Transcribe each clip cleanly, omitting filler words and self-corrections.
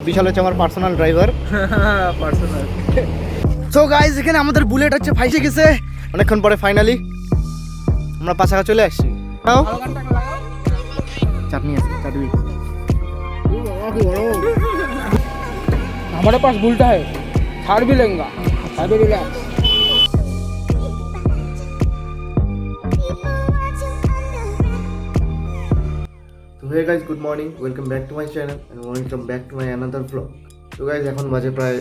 বিশাল হচ্ছে আমার personal driver. Personal. So guys, এখানে আমাদের বুলেট হচ্ছে ফাইসে গেছে অনেকক্ষণ পরে। ফাইনালি আমরা পাশাকা চলে আসছি। নাও চাটনি আছে, চাটনি। हमारे पास बुलटा है, थार भी लेंगे, अभी रिलैक्स। তো hey guys, good morning, welcome back to my channel and welcome back to my another blog. তো গাইজ, এখন বাজে প্রায়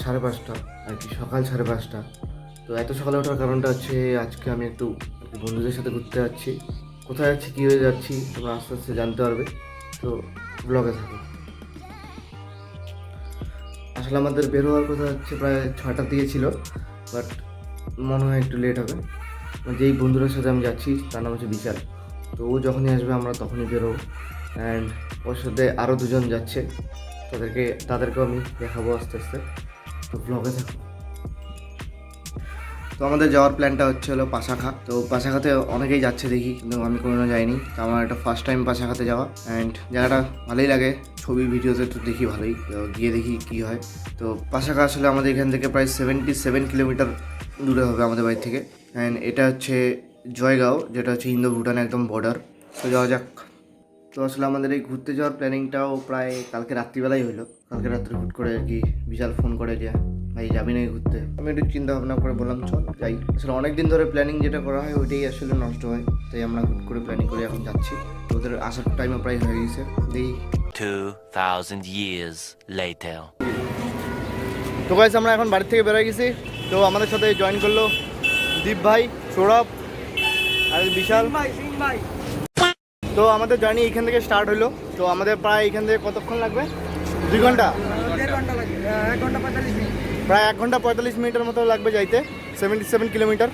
5:30 আর কি, সকাল 5:30। তো এত সকালে ওঠার কারণটা হচ্ছে আজকে আমি একটু বন্ধুদের সাথে ঘুরতে যাচ্ছি। কোথায় যাচ্ছি, কী হয়ে যাচ্ছি, তোমরা আস্তে আস্তে জানতে পারবে। তো ব্লগে থাকো। আসলে আমাদের বের হওয়ার কথা হচ্ছে প্রায় 6টার দিকে ছিল, বাট মনে হয় একটু লেট হবে। যেই বন্ধুদের সাথে আমি যাচ্ছি তার নাম হচ্ছে বিশাল। তো ও যখনই আসবে আমরা তখনই বেরোবো। অ্যান্ড ওর সাথে আরও দুজন যাচ্ছে, তাদেরকেও আমি দেখাবো আস্তে আস্তে। তো ব্লগে থাকো। তো আমাদের যাওয়ার প্ল্যানটা হচ্ছে হলো পাশাখা। তো পাশাখাতে অনেকেই যাচ্ছে দেখি, কিন্তু আমি কোনোদিনও যাইনি। তো আমার একটা ফার্স্ট টাইম পাশাখাতে যাওয়া। অ্যান্ড জায়গাটা ভালোই লাগে, ছবি ভিডিওতে তো দেখি ভালোই, তো গিয়ে দেখি কী হয়। তো পাশাখা আসলে আমাদের এখান থেকে প্রায় 77 কিলোমিটার দূরে হবে আমাদের বাড়ি থেকে। অ্যান্ড এটা হচ্ছে জয়গাঁও, যেটা হচ্ছে ইন্দো ভুটান একদম বর্ডার। তো যাওয়া যাক। তো আসলে আমাদের এই ঘুরতে যাওয়ার প্ল্যানিংটাও প্রায় কালকে রাত্রিবেলাই হলো। কালকে রাত্রে হুট করে আর কি বিশাল ফোন করে যে ভাই যাবি না ঘুরতে। আমি একটু চিন্তা ভাবনা করে বললাম চল যাই। আসলে অনেক দিন ধরে প্ল্যানিং যেটা করা হয় ওইটাই আসলে নষ্ট হয়, তাই আমরা হুট করে প্ল্যানিং করে এখন যাচ্ছি। তো ওদের আসার টাইমও প্রায় হয়ে গেছে। দেখি 2000 years later. তো গাইস, আমরা এখন বাড়ি থেকে বেরোয় গেছি। তো আমাদের সাথে জয়েন করলো দীপ ভাই, সৌরভ আর বিশাল। তো আমাদের জার্নি এখান থেকে স্টার্ট হলো। তো আমাদের প্রায় এখান থেকে কতক্ষণ লাগবে? 2 ঘন্টা, প্রায় 1 ঘন্টা 45 মিনিটের মতো লাগবে যাইতে, 77 কিলোমিটার।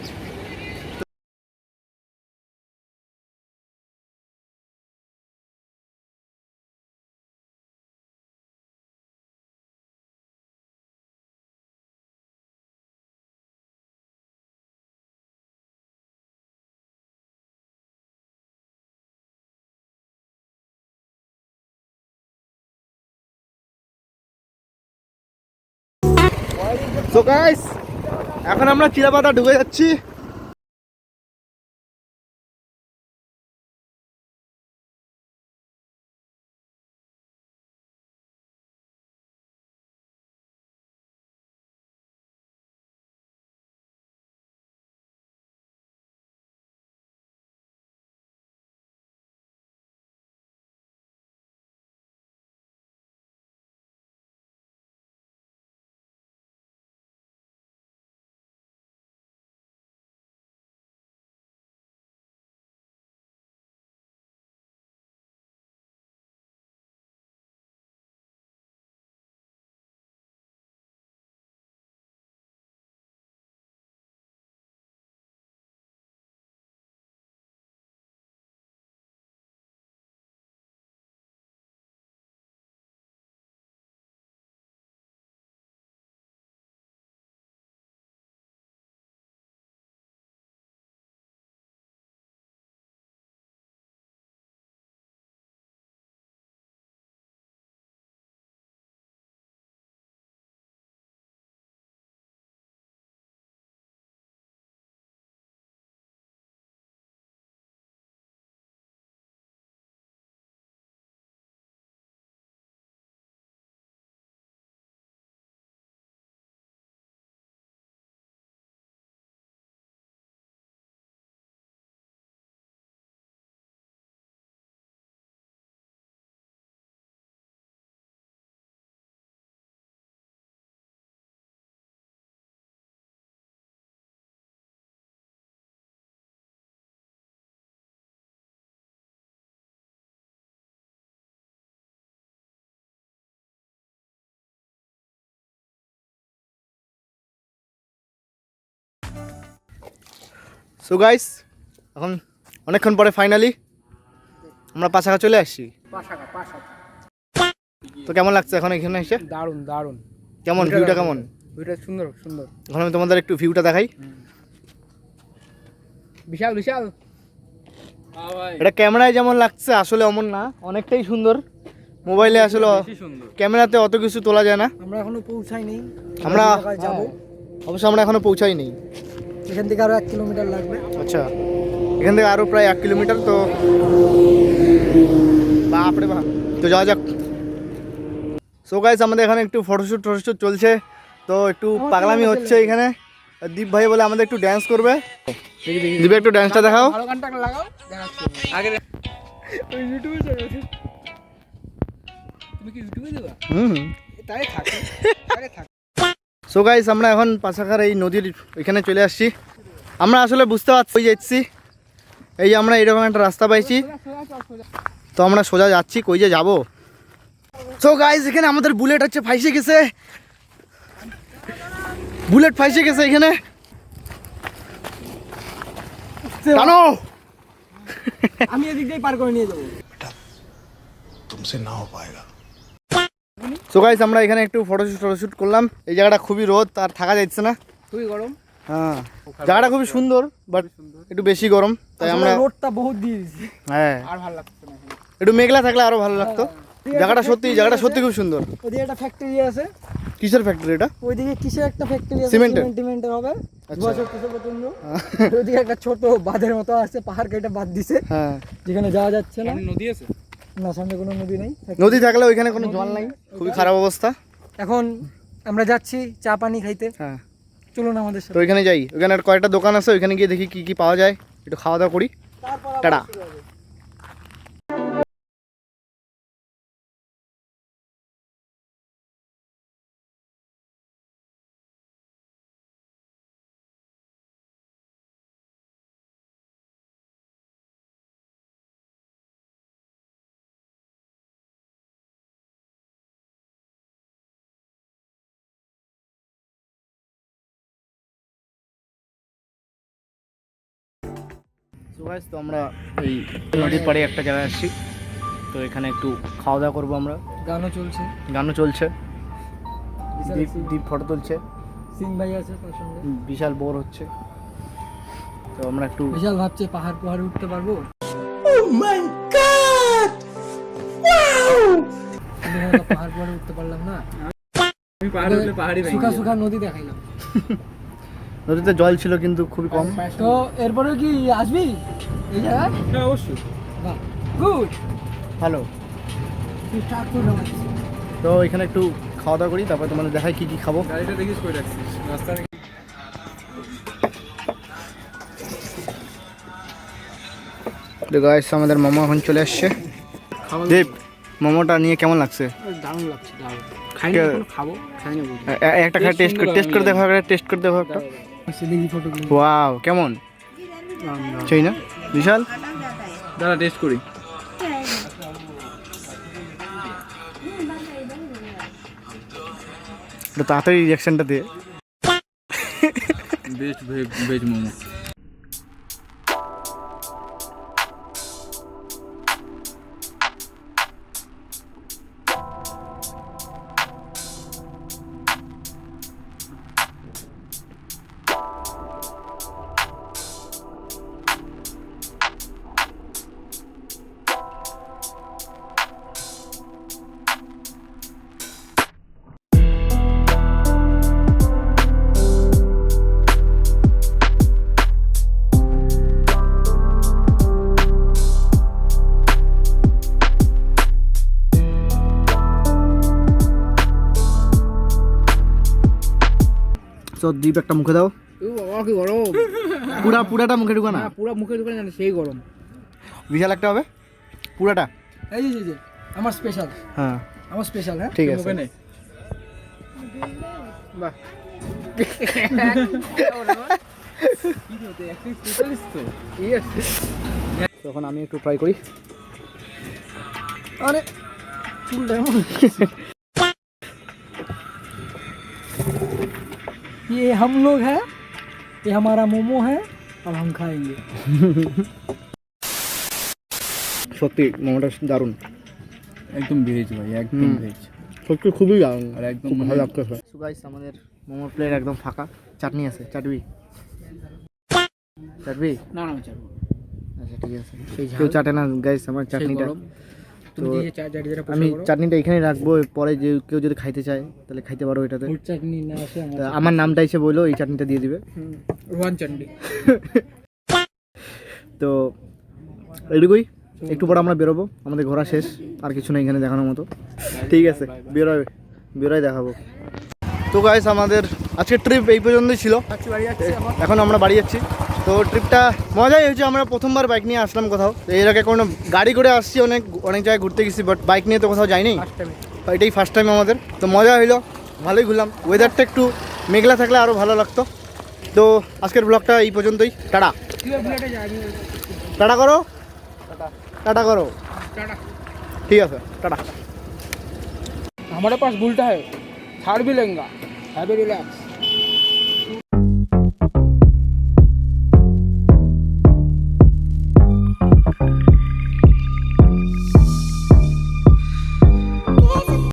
তো গাইস, এখন আমরা চিলাপাতা ঢুকে যাচ্ছি। সো গাইস, এখন অনেকক্ষণ পরে ফাইনালি আমরা পাশাখা চলে আসছি। তো কেমন লাগছে এখন এখানে এসে? দারুন দারুন। কেমন ভিউটা? কেমন ভিউটা? সুন্দর সুন্দর। এখন আমি তোমাদের একটু ভিউটা দেখাই। বিশাল বিশাল। এটা ক্যামেরায় যেমন লাগছে আসলে অমন না, অনেকটাই সুন্দর। মোবাইলে আসলে ক্যামেরাতে অত কিছু তোলা যায় না। আমরা এখনো পৌঁছাইনি, আমরা যাব। অবশ্য আমরা এখনো পৌঁছাইনি, এখান থেকে আরো 1 কিলোমিটার লাগবে। আচ্ছা এখান থেকে আরো প্রায় 1 কিলোমিটার, তো বাপরে বাপ, তো যাওয়া যাক। সো গাইস আমাদের এখানে একটু ফটোশ্যুট চলছে, তো একটু পাগলামি হচ্ছে এখানে। দীপ ভাই বলে আমাদের একটু ড্যান্স করবে। দীপ একটু ড্যান্সটা দেখাও। ভালো গানটা লাগাও, দেখাচ্ছি আগে। ওই ইউটিউবে চলে তুমি কি ইউটিউবে দেবা? তাই থাক, আরে থাক। সো গাইস আমরা এখন পাশাকার এই নদীর এখানে চলে আসছি। আমরা আসলে বুঝতে পারছি যাচ্ছি, এই যে আমরা এরকম একটা রাস্তা পাইছি, তো আমরা সোজা যাচ্ছি কই যে যাবো। সো গাইস এখানে আমাদের বুলেট হচ্ছে ফাইসে গেছে, বুলেট ফাইসে গেছে এখানে। টানো, আমি এদিক দিয়ে পার করে নিয়ে যাবো। সো গাইস আমরা এখানে একটু ফটোশ্যুট করলাম। এই জায়গাটা খুবই রোদ, আর থাকা যাচ্ছে না, খুবই গরম। হ্যাঁ জায়গাটা খুবই সুন্দর, বাট একটু বেশি গরম, তাই আমরা রোডটা বহুত দিয়ে দিয়েছি, হ্যাঁ আর ভালো লাগছে না। একটু মেঘলা থাকলে আরো ভালো লাগতো। জায়গাটা সত্যি খুব সুন্দর। ওদিকে একটা ফ্যাক্টরি আছে। কিসের ফ্যাক্টরি এটা? ওইদিকে কিসের একটা ফ্যাক্টরি আছে, সিমেন্টের? সিমেন্টের হবে। আচ্ছা। ওইদিকে একটা ছোট বাঁধের মতো আছে, পাহাড় কেটে বাঁধ দিছে, হ্যাঁ যেখানে যাওয়া যাচ্ছে না। নদী আছে না, সামনে কোনো নদী নেই। নদী থাকলে ওইখানে কোনো জল নাই, খুবই খারাপ অবস্থা। এখন আমরা যাচ্ছি চা পানি খাইতে, হ্যাঁ চলুন আমাদের তো সাথে। ওইখানে যাই, ওইখানে আর কয়েকটা দোকান আছে, ওইখানে গিয়ে দেখি কি কি পাওয়া যায়, একটু খাওয়া দাওয়া করি। টাটা। তো আমরা এই নদীর পাড়ে একটা জায়গায় আসছি, তো এখানে একটু খাওয়া দাওয়া করবো আমরা। গানও চলছে, গানও চলছে, দীপ ফটো তুলছে, সিং ভাই আছে তার সঙ্গে। বিশাল বোর হচ্ছে, তো আমরা একটু বিশাল ভাবছে পাহাড়ে উঠতে পারবো। পাহাড়ে উঠতে পারলাম না, আমি পাহাড়ে উঠলে পাহাড়ি সুখা নদী দেখাইলাম। নদীতে জল ছিল কিন্তু খুবই কম। তো এরপরে কি আসবি এই জায়গায়? হ্যাঁ অবশ্যই। বাহ, গুড, ভালো। তুই স্টার্ট করে নাও। তো এখানে একটু খাওয়া দাওয়া করি, তারপর তোমাদের দেখাই কি কি খাবো। গাড়িটা দেখিস কই রাখছিস রাস্তায়? গাইস আমাদের মোমো এখন চলে আসছে। দেব মোমোটা নিয়ে কেমন লাগছে? দারুণ লাগছে, দারুণ। খাইনি, খাবো, খাইনি বুঝি। একটা খাই টেস্ট করে দেখো, একটা। দেখি ফটোগুলো। ওয়াও কেমন চাই না বিশাল। দাঁড়া টেস্ট করি। একটু তাড়াতাড়ি রিয়াকশনটা দে। Best veg momo. তো দীপ একটা মুখে দাও। ও বাবা কি গরম! পুরাটা মুখে ঢুকা না, পুরো মুখে ঢুকে জানে সেই গরম। বিশাল একটা হবে পুরাটা। এই যে আমার স্পেশাল, হ্যাঁ আমার স্পেশাল। হ্যাঁ ঠিক আছে। মুখে নে। বাহ, তখন আমি একটু ট্রাই করি। আরে চুলটা এমন। ये हम लोग हैं, ये हमारा मोमो है, अब हम खाएंगे। সত্যি মোমোটা দারুণ, একদম ভেজ ভাই, একদম ভেজ। সত্যি খুবই দারুণ, আর একদম খুব ভালো লাগতেছে। সো গাইস আমাদের মোমোর প্লেট একদম ফাঁকা, চাটনি আছে, চাটবি? না না চাটবো। আচ্ছা ঠিক আছে। কেউ চাটে না গাইস আমার চাটনিটা, তুমি তো যে চাটনিটা আমি পছন্দ করো চাটনিটা এখানেই রাখবো, পরে যে কেউ যদি খাইতে চায় তাহলে খাইতে পারো এটাতে। ফুড চাটনি না আছে আমার তা আমার নামটা এসে বললো এই চাটনিটা দিয়ে দিবে। রোহান চাটনি। তো এটুকুই, একটু পর আমরা বেরোবো, আমাদের ঘোরা শেষ, আর কিছু নেই এখানে দেখানোর মতো। ঠিক আছে, বেরোয় দেখাবো। তো গাইস আমাদের আজকের ট্রিপ এই পর্যন্তই ছিল, বাড়ি যাচ্ছি এখন আমরা বাড়ি যাচ্ছি। তো ট্রিপটা মজাই হয়েছে, আমরা প্রথমবার বাইক নিয়ে আসলাম কোথাও, তো এর আগে কোনো গাড়ি করে আসছি, অনেক জায়গায় ঘুরতে গেছি, বাট বাইক নিয়ে তো কোথাও যাইনি, ফার্স্ট টাইম। এটাই ফার্স্ট টাইম আমাদের। তো মজা হইলো, ভালোই ঘুরলাম, ওয়েদারটা একটু মেঘলা থাকলে আরও ভালো লাগতো। তো আজকের ব্লগটা এই পর্যন্তই, টাটা। টাটা করো, টাটা করো, ঠিক আছে, টাটা। हमारे पास बुलटा है, थार भी लेंगे, है भी रिलैक्स।